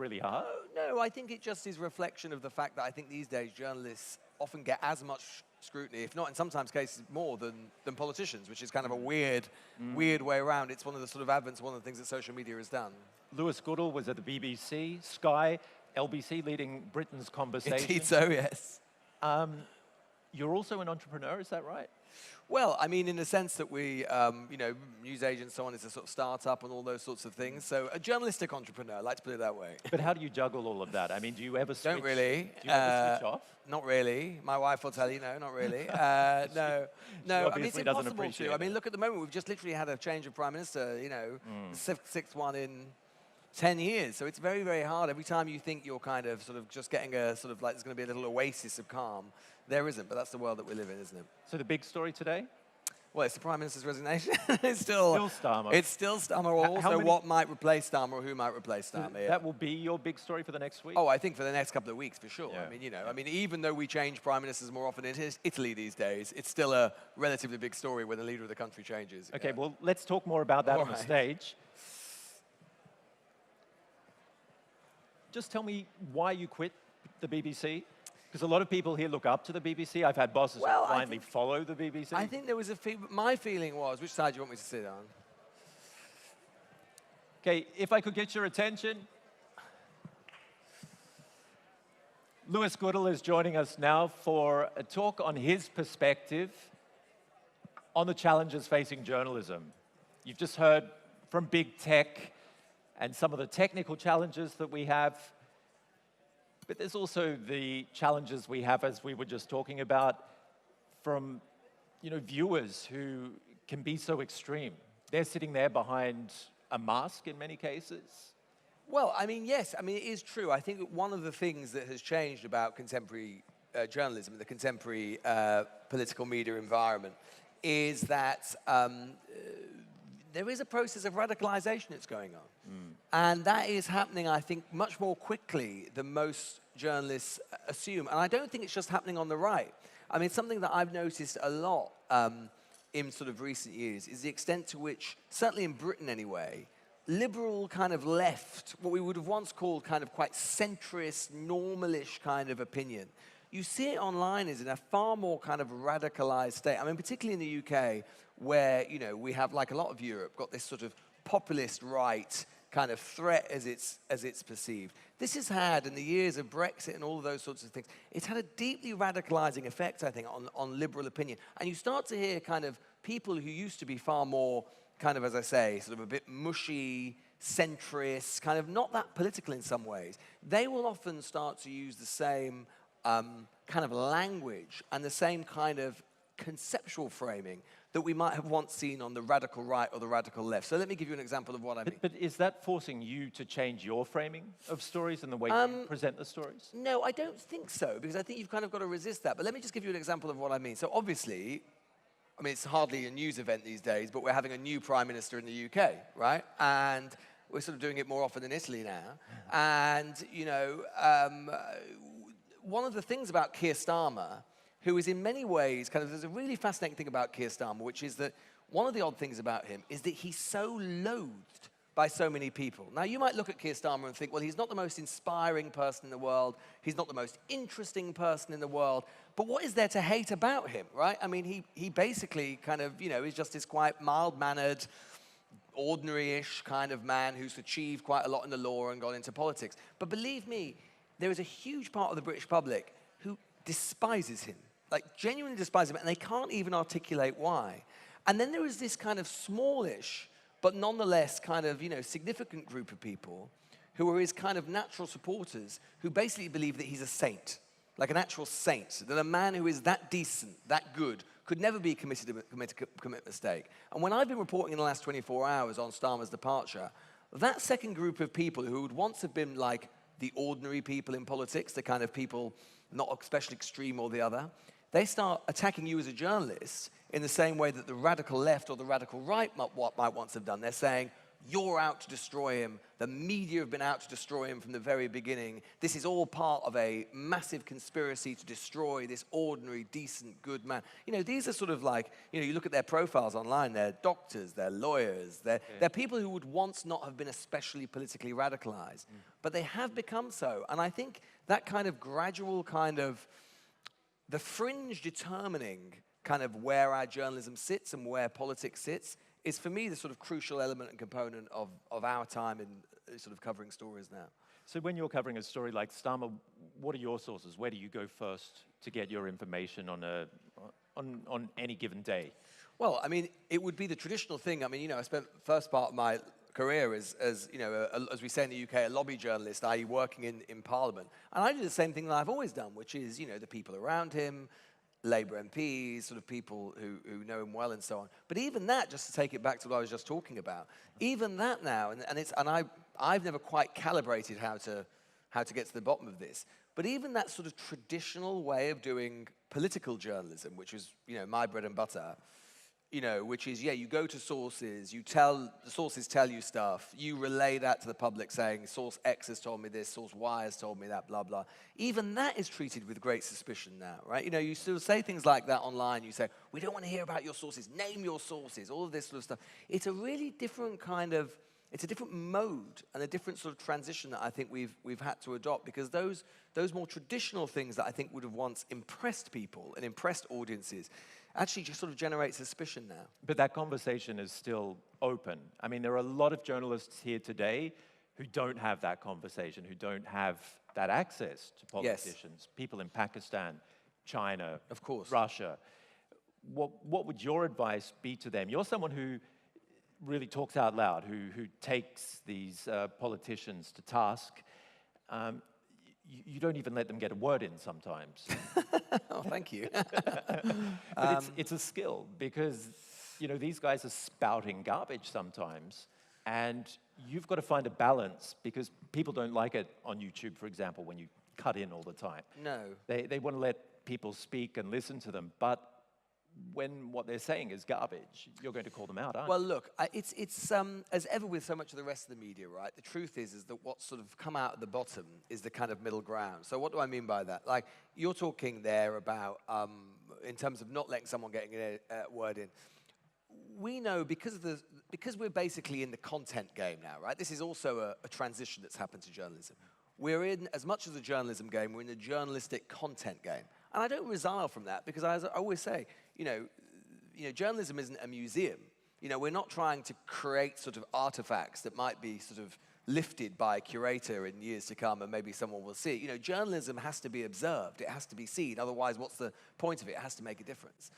really hard? No, I think it just is a reflection of the fact that I think these days journalists often get as much scrutiny, if not in sometimes cases more than politicians, which is kind of a weird way around. It's one of the sort of advents, one of the things that social media has done. Lewis Goodall was at the BBC, Sky, LBC, leading Britain's conversation. Indeed so, yes. You're also an entrepreneur, is that right? Well, I mean, in the sense that we, you know, news agents, so on, is a sort of startup and all those sorts of things. So a journalistic entrepreneur, I'd like to put it that way. But how do you juggle all of that? I mean, do you ever switch? Don't really. Do you ever switch off? Not really. My wife will tell you, no, not really. No. I mean, it's impossible to. I mean, look, at the moment, we've just literally had a change of prime minister, you know, the sixth one in 10 years. So it's very, very hard. Every time you think you're kind of sort of just getting a sort of like there's going to be a little oasis of calm, there isn't. But that's the world that we live in, isn't it? So the big story today? Well, it's the Prime Minister's resignation. It's still Starmer. It's still Starmer. Also, what might replace Starmer or who might replace Starmer. Yeah. That will be your big story for the next week? Oh, I think for the next couple of weeks, for sure. Yeah. I mean, you know, I mean, even though we change Prime Ministers more often in Italy these days, it's still a relatively big story when the leader of the country changes. Okay, well, let's talk more about that on the stage. Just tell me why you quit the BBC. Because a lot of people here look up to the BBC. I've had bosses who blindly follow the BBC. I think there was my feeling was, which side do you want me to sit on? Okay, if I could get your attention. Lewis Goodall is joining us now for a talk on his perspective on the challenges facing journalism. You've just heard from big tech and some of the technical challenges that we have. But there's also the challenges we have, as we were just talking about, from viewers who can be so extreme. They're sitting there behind a mask in many cases. Well, I mean, yes. I mean, it is true. I think one of the things that has changed about contemporary journalism, the contemporary political media environment, is that there is a process of radicalization that's going on. And that is happening, I think, much more quickly than most journalists assume. And I don't think it's just happening on the right. I mean, something that I've noticed a lot in sort of recent years is the extent to which, certainly in Britain anyway, liberal kind of left, what we would have once called kind of quite centrist, normalish kind of opinion, you see it online as in a far more kind of radicalized state. I mean, particularly in the UK, where, we have, like a lot of Europe, got this sort of populist right kind of threat as it's perceived. This has had, in the years of Brexit and all of those sorts of things, it's had a deeply radicalizing effect, I think, on liberal opinion. And you start to hear kind of people who used to be far more kind of, as I say, sort of a bit mushy, centrist, kind of not that political in some ways. They will often start to use the same kind of language and the same kind of conceptual framing that we might have once seen on the radical right or the radical left. So let me give you an example of what I mean. But is that forcing you to change your framing of stories and the way you present the stories? No, I don't think so, because I think you've kind of got to resist that. But let me just give you an example of what I mean. So obviously, I mean, it's hardly a news event these days, but we're having a new prime minister in the UK, right? And we're sort of doing it more often in Italy now. And, one of the things about Keir Starmer, who is in many ways kind of, there's a really fascinating thing about Keir Starmer, which is that one of the odd things about him is that he's so loathed by so many people. Now, you might look at Keir Starmer and think, well, he's not the most inspiring person in the world, he's not the most interesting person in the world, but what is there to hate about him, right? I mean, he basically kind of, is just this quite mild-mannered, ordinary-ish kind of man who's achieved quite a lot in the law and gone into politics. But believe me, there is a huge part of the British public who despises him. Like, genuinely despise him, and they can't even articulate why. And then there is this kind of smallish, but nonetheless kind of, significant group of people who are his kind of natural supporters, who basically believe that he's a saint, like an actual saint, that a man who is that decent, that good, could never be committed to commit a mistake. And when I've been reporting in the last 24 hours on Starmer's departure, that second group of people who would once have been like the ordinary people in politics, the kind of people not especially extreme or the other, they start attacking you as a journalist in the same way that the radical left or the radical right might once have done. They're saying, You're out to destroy him. The media have been out to destroy him from the very beginning. This is all part of a massive conspiracy to destroy this ordinary, decent, good man. These are sort of like, you look at their profiles online, they're doctors, they're lawyers, they're people who would once not have been especially politically radicalized, but they have become so. And I think that kind of gradual the fringe determining kind of where our journalism sits and where politics sits is, for me, the sort of crucial element and component of our time in sort of covering stories now. So when you're covering a story like Starmer, what are your sources? Where do you go first to get your information on any given day? Well, I mean, it would be the traditional thing. I mean, I spent the first part of my career as we say in the UK, a lobby journalist, i.e. working in Parliament. And I do the same thing that I've always done, which is, the people around him, Labour MPs, sort of people who know him well and so on. But even that, just to take it back to what I was just talking about, even that now, I've never quite calibrated how to get to the bottom of this, but even that sort of traditional way of doing political journalism, which was, my bread and butter, which is, you go to sources, the sources tell you stuff, you relay that to the public saying, source X has told me this, source Y has told me that, blah, blah. Even that is treated with great suspicion now, right? You still say things like that online, you say, we don't want to hear about your sources, name your sources, all of this sort of stuff. It's a really different it's a different mode and a different sort of transition that I think we've had to adopt, because those more traditional things that I think would have once impressed people and impressed audiences actually just sort of generate suspicion now. But that conversation is still open. I mean, there are a lot of journalists here today who don't have that conversation, who don't have that access to politicians. Yes. People in Pakistan, China, of course, Russia. What would your advice be to them? You're someone who really talks out loud, who takes these politicians to task. You don't even let them get a word in sometimes. Oh, thank you. But it's a skill, because these guys are spouting garbage sometimes, and you've got to find a balance, because people don't like it on YouTube, for example, when you cut in all the time. No. They want to let people speak and listen to them, but when what they're saying is garbage, you're going to call them out, aren't you? Well, look, it's as ever with so much of the rest of the media, right? The truth is that what's sort of come out at the bottom is the kind of middle ground. So what do I mean by that? Like, you're talking there about, in terms of not letting someone getting a word in. We know, because we're basically in the content game now, right? This is also a transition that's happened to journalism. We're in, as much as a journalism game, we're in the journalistic content game. And I don't resile from that, because as I always say, journalism isn't a museum. We're not trying to create sort of artifacts that might be sort of lifted by a curator in years to come and maybe someone will see. Journalism has to be observed. It has to be seen. Otherwise, what's the point of it? It has to make a difference.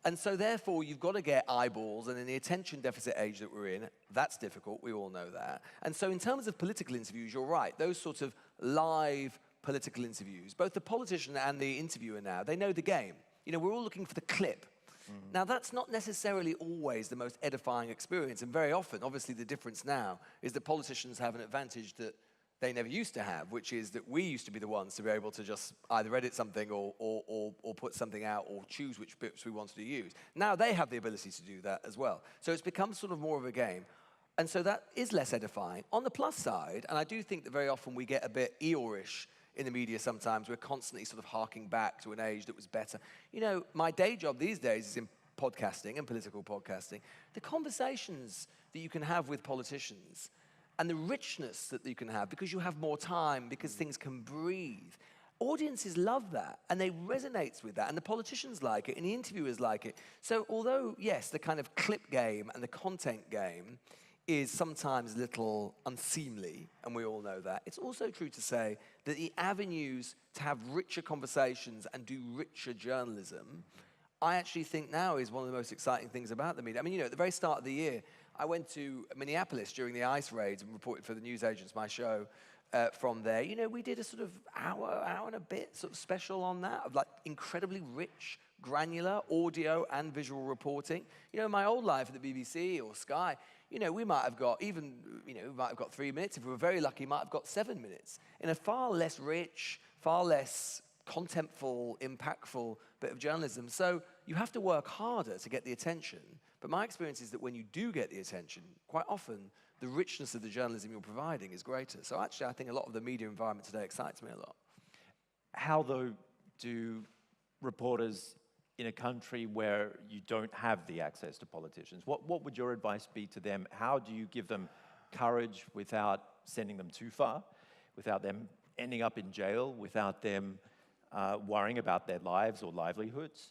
And so therefore, you've got to get eyeballs, and in the attention deficit age that we're in, that's difficult. We all know that. And so in terms of political interviews, you're right. Those sorts of live political interviews, both the politician and the interviewer now, they know the game. We're all looking for the clip. Now, that's not necessarily always the most edifying experience, and very often, obviously, the difference now is that politicians have an advantage that they never used to have, which is that we used to be the ones to be able to just either edit something or put something out or choose which bits we wanted to use. Now they have the ability to do that as well. So it's become sort of more of a game. And so that is less edifying. On the plus side, and I do think that very often we get a bit Eeyore-ish in the media sometimes, we're constantly sort of harking back to an age that was better. My day job these days is in podcasting and political podcasting. The conversations that you can have with politicians and the richness that you can have, because you have more time, because things can breathe. Audiences love that, and they resonate with that, and the politicians like it, and the interviewers like it. So although, yes, the kind of clip game and the content game is sometimes a little unseemly, and we all know that, it's also true to say that the avenues to have richer conversations and do richer journalism, I actually think now is one of the most exciting things about the media. I mean, at the very start of the year, I went to Minneapolis during the ICE raids and reported for the newsagents, my show, from there. We did a sort of hour and a bit sort of special on that, of like incredibly rich, granular audio and visual reporting. In my old life at the BBC or Sky, we might have got 3 minutes. If we were very lucky, might have got 7 minutes. In a far less rich, far less contentful, impactful bit of journalism. So you have to work harder to get the attention. But my experience is that when you do get the attention, quite often the richness of the journalism you're providing is greater. So actually, I think a lot of the media environment today excites me a lot. How, though, do reporters in a country where you don't have the access to politicians, what would your advice be to them? How do you give them courage without sending them too far, without them ending up in jail, without them worrying about their lives or livelihoods?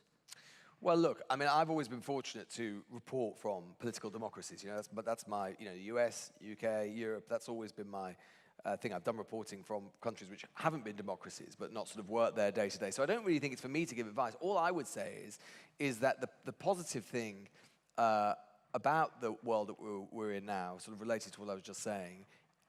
Well, look, I mean, I've always been fortunate to report from political democracies. That's my, the US, UK, Europe. That's always been my thing. I've done reporting from countries which haven't been democracies, but not sort of work there day to day. So I don't really think it's for me to give advice. All I would say is that the positive thing about the world that we're in now, sort of related to what I was just saying,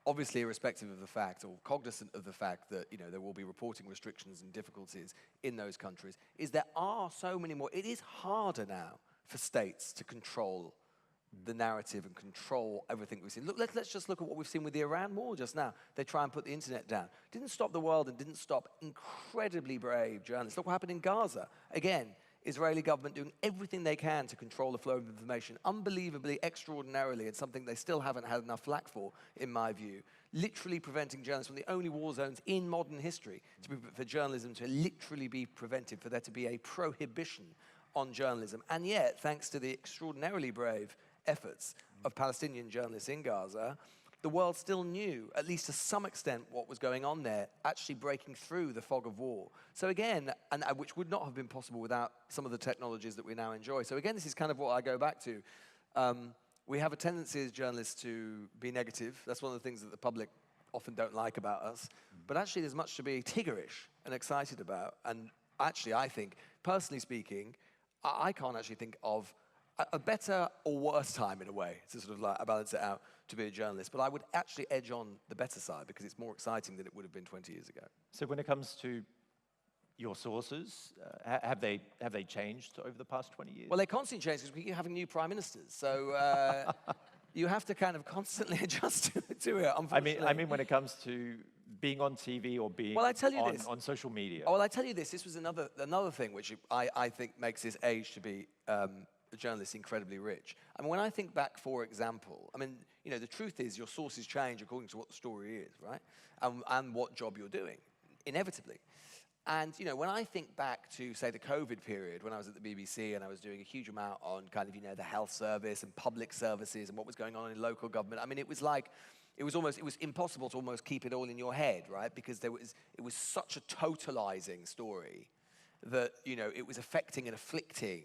obviously irrespective of the fact or cognizant of the fact that there will be reporting restrictions and difficulties in those countries, is there are so many more. It is harder now for states to control the narrative and control everything we've seen. Look, let's just look at what we've seen with the Iran war just now. They try and put the internet down. Didn't stop the world and didn't stop incredibly brave journalists. Look what happened in Gaza. Again, Israeli government doing everything they can to control the flow of information, unbelievably, extraordinarily, and something they still haven't had enough flack for, in my view, literally preventing journalists from the only war zones in modern history for journalism to literally be prevented, for there to be a prohibition on journalism. And yet, thanks to the extraordinarily brave efforts of Palestinian journalists in Gaza, the world still knew, at least to some extent, what was going on there, actually breaking through the fog of war. So again, and which would not have been possible without some of the technologies that we now enjoy. So again, this is kind of what I go back to. We have a tendency as journalists to be negative. That's one of the things that the public often don't like about us. But actually, there's much to be tiggerish and excited about. And actually, I think, personally speaking, I can't actually think of a better or worse time, in a way, to sort of like balance it out, to be a journalist. But I would actually edge on the better side because it's more exciting than it would have been 20 years ago. So when it comes to your sources, have they changed over the past 20 years? Well, they constantly change because we keep having new prime ministers. So you have to kind of constantly adjust to it, unfortunately. I mean, when it comes to being on TV or being on social media. Oh, well, I tell you this. This was another thing which I think makes this age to be a journalist incredibly rich. I mean, when I think back, for example, I mean, the truth is your sources change according to what the story is, right? And what job you're doing, inevitably. And, when I think back to, say, the COVID period, when I was at the BBC and I was doing a huge amount on kind of, the health service and public services and what was going on in local government, I mean, it was like, it was impossible to almost keep it all in your head, right? Because it was such a totalizing story that, it was affecting and afflicting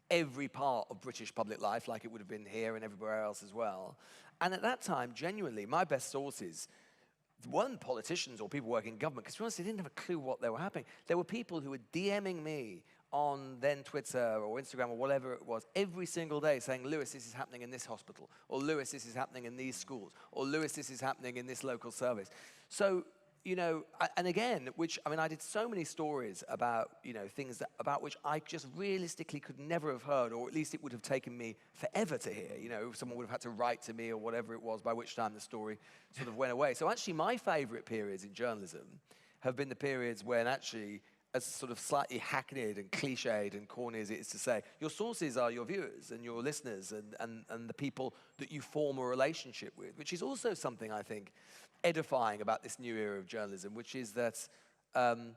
every part of British public life, like it would have been here and everywhere else as well. And at that time, genuinely, my best sources weren't politicians or people working in government, because to be honest, they didn't have a clue what they were happening. There were people who were DMing me on then Twitter or Instagram or whatever it was every single day saying, Lewis, this is happening in this hospital, or Lewis, this is happening in these schools, or Lewis, this is happening in this local service. So, and again, I did so many stories about, things about which I just realistically could never have heard, or at least it would have taken me forever to hear. Someone would have had to write to me or whatever it was, by which time the story sort of went away. So actually, my favorite periods in journalism have been the periods when actually, as sort of slightly hackneyed and cliched and corny as it is to say, your sources are your viewers and your listeners and the people that you form a relationship with, which is also something I think edifying about this new era of journalism, which is that, and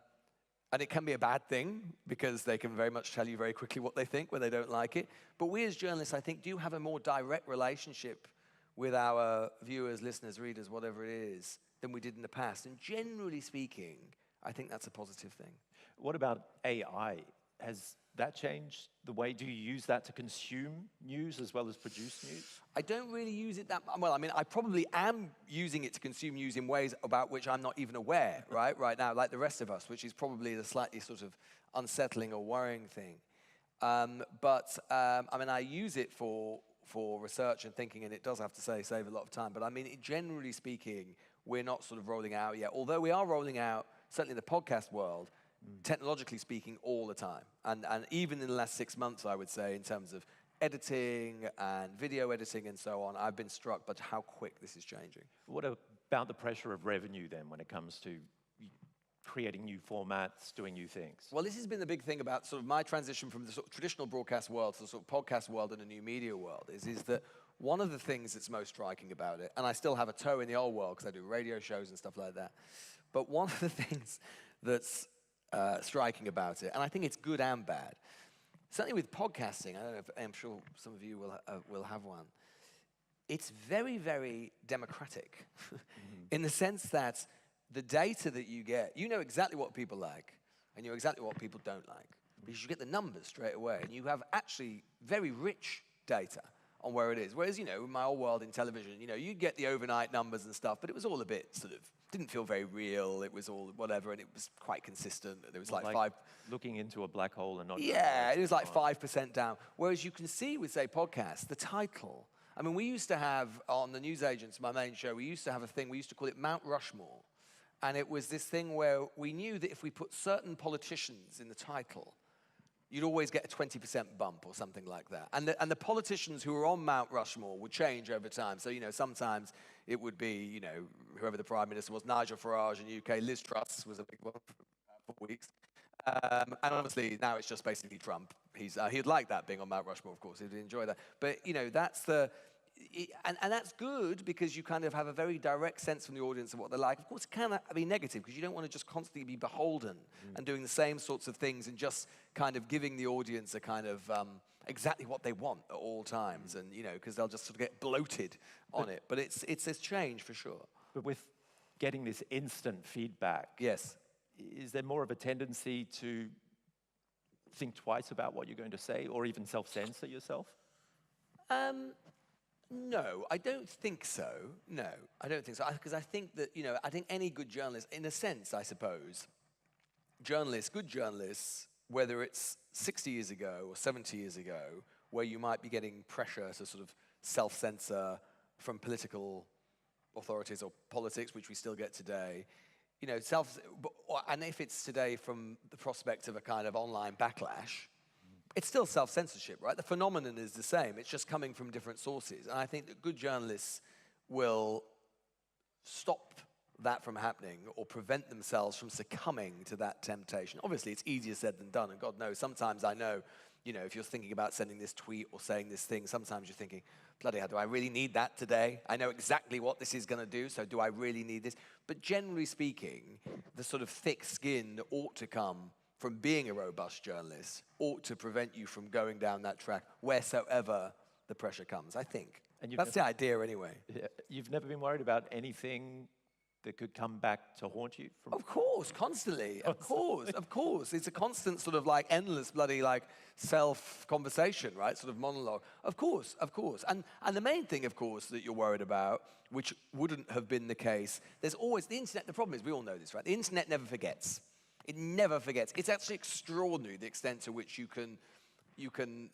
it can be a bad thing because they can very much tell you very quickly what they think when they don't like it, but we as journalists, I think, do have a more direct relationship with our viewers, listeners, readers, whatever it is, than we did in the past. And generally speaking, I think that's a positive thing. What about AI? Has that changed the way? Do you use that to consume news as well as produce news? I don't really use it that well. I mean, I probably am using it to consume news in ways about which I'm not even aware, right now, like the rest of us, which is probably the slightly sort of unsettling or worrying thing. I use it for research and thinking, and it does have to save a lot of time. But I mean, generally speaking, we're not sort of rolling out yet. Although we are rolling out, certainly in the podcast world, technologically speaking, all the time. And even in the last 6 months, I would say, in terms of editing and video editing and so on, I've been struck by how quick this is changing. What about the pressure of revenue then when it comes to creating new formats, doing new things? Well, this has been the big thing about sort of my transition from the sort of traditional broadcast world to the sort of podcast world and the new media world is that one of the things that's most striking about it, and I still have a toe in the old world because I do radio shows and stuff like that, but one of the things that's striking about it, and I think it's good and bad, certainly with podcasting, I don't know if, I'm sure some of you will have one, it's very, very democratic in the sense that the data that you get, you know exactly what people like, and you know exactly what people don't like, because you get the numbers straight away, and you have actually very rich data on where it is. Whereas, you know, in my old world in television, you know, you get the overnight numbers and stuff, but it was all a bit sort of, didn't feel very real, it was all whatever, and it was quite consistent. There was like five... Looking into a black hole and not... Yeah, it was like 5% down. Whereas you can see with, say, podcasts, the title. I mean, we used to have, on the News Agents, my main show, we used to have a thing, we used to call it Mount Rushmore. And it was this thing where we knew that if we put certain politicians in the title, you'd always get a 20% bump or something like that. And the politicians who were on Mount Rushmore would change over time. So, you know, sometimes it would be, you know, whoever the Prime Minister was, Nigel Farage in the UK, Liz Truss was a big one for 4 weeks. And honestly, now it's just basically Trump. He'd like that being on Mount Rushmore, of course. He'd enjoy that. But, you know, that's the... And that's good because you kind of have a very direct sense from the audience of what they're like. Of course, it can be negative because you don't want to just constantly be beholden and doing the same sorts of things and just kind of giving the audience a kind of exactly what they want at all times. And, you know, because they'll just sort of get bloated on it. But it's this change for sure. But with getting this instant feedback, yes, is there more of a tendency to think twice about what you're going to say or even self-censor yourself? No, I don't think so. No, I don't think so. Because I think that, you know, I think any good journalist, in a sense, I suppose, good journalists, whether it's 60 years ago or 70 years ago, where you might be getting pressure to sort of self-censor from political authorities or politics, which we still get today, you know, and if it's today from the prospect of a kind of online backlash, it's still self-censorship, right? The phenomenon is the same. It's just coming from different sources. And I think that good journalists will stop that from happening or prevent themselves from succumbing to that temptation. Obviously, it's easier said than done. And God knows, sometimes I know, you know, if you're thinking about sending this tweet or saying this thing, sometimes you're thinking, bloody hell, do I really need that today? I know exactly what this is going to do, so do I really need this? But generally speaking, the sort of thick skin that ought to come from being a robust journalist ought to prevent you from going down that track wheresoever the pressure comes, I think. And that's the idea anyway. Yeah, you've never been worried about anything that could come back to haunt you? Of course, constantly. Of course. It's a constant sort of like endless bloody like self-conversation, right? Sort of monologue. Of course. And the main thing, of course, that you're worried about, which wouldn't have been the case, there's always, the internet, the problem is, we all know this, right? The internet never forgets. It never forgets. It's actually extraordinary the extent to which you can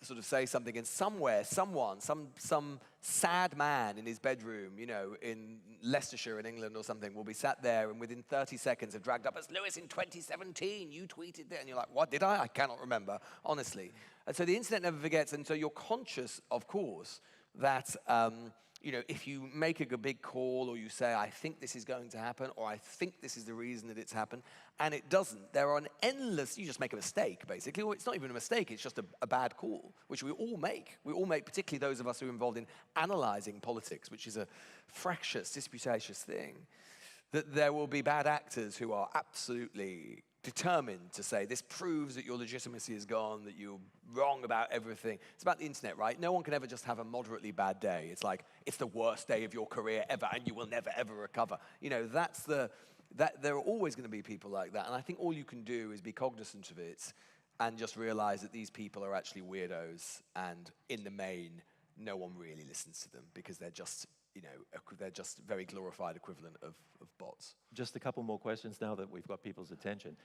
sort of say something and somewhere, someone, some sad man in his bedroom, you know, in Leicestershire in England or something, will be sat there and within 30 seconds have dragged up as Lewis in 2017, you tweeted that. And you're like, what did I? I cannot remember, honestly. And so the internet never forgets. And so you're conscious, of course, that, you know, if you make a big call or you say, I think this is going to happen, or I think this is the reason that it's happened, and it doesn't, there are an endless, you just make a mistake, basically. Or it's not even a mistake, it's just a bad call, which we all make. We all make, particularly those of us who are involved in analyzing politics, which is a fractious, disputatious thing, that there will be bad actors who are absolutely determined to say, this proves that your legitimacy is gone, that you're wrong about everything. It's about the internet, right? No one can ever just have a moderately bad day. It's like, it's the worst day of your career ever, and you will never, ever recover. You know, there are always going to be people like that, and I think all you can do is be cognizant of it and just realize that these people are actually weirdos, and in the main, no one really listens to them because they're just, you know, they're just very glorified equivalent of bots. Just a couple more questions now that we've got people's attention.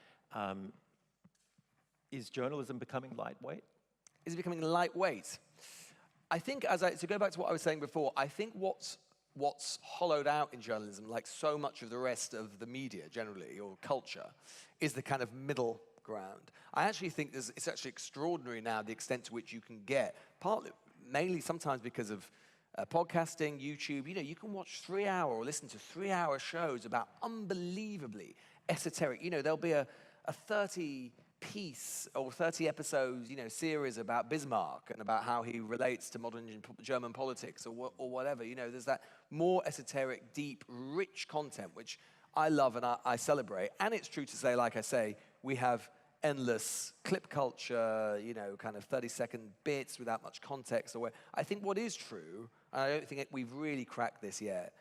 Is journalism becoming lightweight? Is it becoming lightweight? I think, to go back to what I was saying before, I think what's hollowed out in journalism, like so much of the rest of the media generally, or culture, is the kind of middle ground. I actually think it's actually extraordinary now the extent to which you can get, mainly sometimes because of podcasting, YouTube, you know, you can watch 3-hour or listen to 3-hour shows about unbelievably esoteric, you know, there'll be a 30 piece or 30 episodes, series about Bismarck and about how he relates to modern German politics or whatever. There's that more esoteric, deep, rich content, which I love and I celebrate. And it's true to say, like I say, we have endless clip culture, kind of 30-second bits without much context. I think what is true, and I don't think we've really cracked this yet,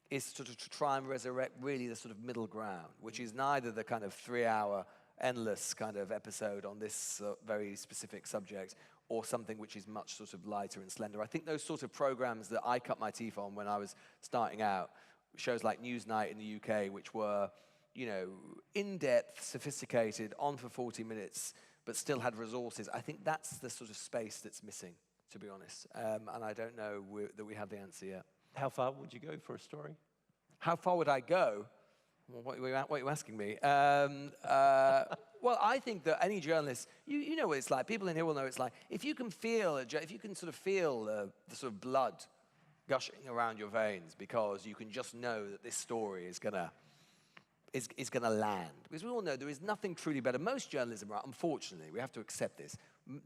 is to try and resurrect really the sort of middle ground, which is neither the kind of 3-hour endless kind of episode on this very specific subject or something which is much sort of lighter and slender. I think those sort of programs that I cut my teeth on when I was starting out, shows like Newsnight in the UK, which were, in-depth, sophisticated, on for 40 minutes, but still had resources. I think that's the sort of space that's missing, to be honest. And I don't know that we have the answer yet. How far would you go for a story? How far would I go? Well, what are you asking me? Well, I think that any journalist, you know what it's like. People in here will know what it's like. If you can sort of feel the sort of blood gushing around your veins because you can just know that this story is gonna land. Because we all know there is nothing truly better. Most journalism, right, unfortunately, we have to accept this,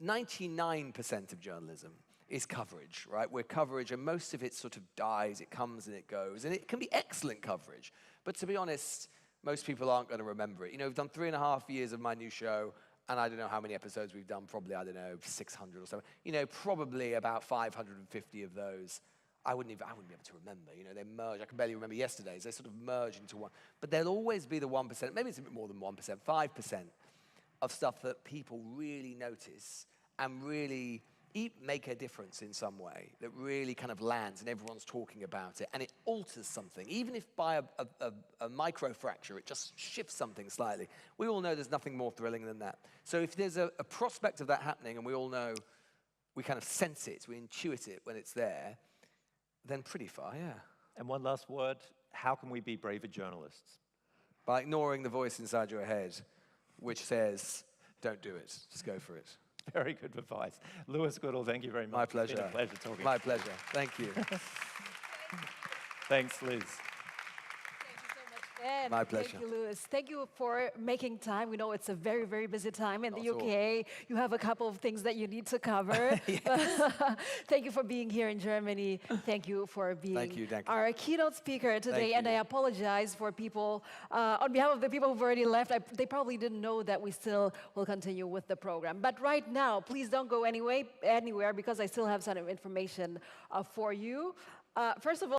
99% of journalism is coverage, right? We're coverage, and most of it sort of dies, it comes and it goes, and it can be excellent coverage. But to be honest, most people aren't going to remember it. We've done 3.5 years of my new show, and I don't know how many episodes we've done, probably, 600 or something. Probably about 550 of those I wouldn't be able to remember. They merge. I can barely remember yesterday's. They sort of merge into one. But there'll always be the 1%, maybe it's a bit more than 1%, 5% of stuff that people really notice and really make a difference in some way, that really kind of lands and everyone's talking about it, and it alters something. Even if by a microfracture, it just shifts something slightly. We all know there's nothing more thrilling than that. So if there's a prospect of that happening, and we all know, we kind of sense it, we intuit it when it's there, then pretty far, yeah. And one last word, how can we be braver journalists? By ignoring the voice inside your head, which says, don't do it, just go for it. Very good advice. Lewis Goodall, thank you very much. My pleasure. It's been a pleasure talking. My pleasure. Thank you. Thanks, Liz. Ben. My pleasure. Thank you, Lewis. Thank you for making time. We know it's a very, very busy time in the Not at UK. You have a couple of things that you need to cover. Thank you for being here in Germany. Thank you for being our keynote speaker today. And I apologize for people, on behalf of the people who've already left, they probably didn't know that we still will continue with the program. But right now, please don't go anywhere because I still have some information for you. First of all,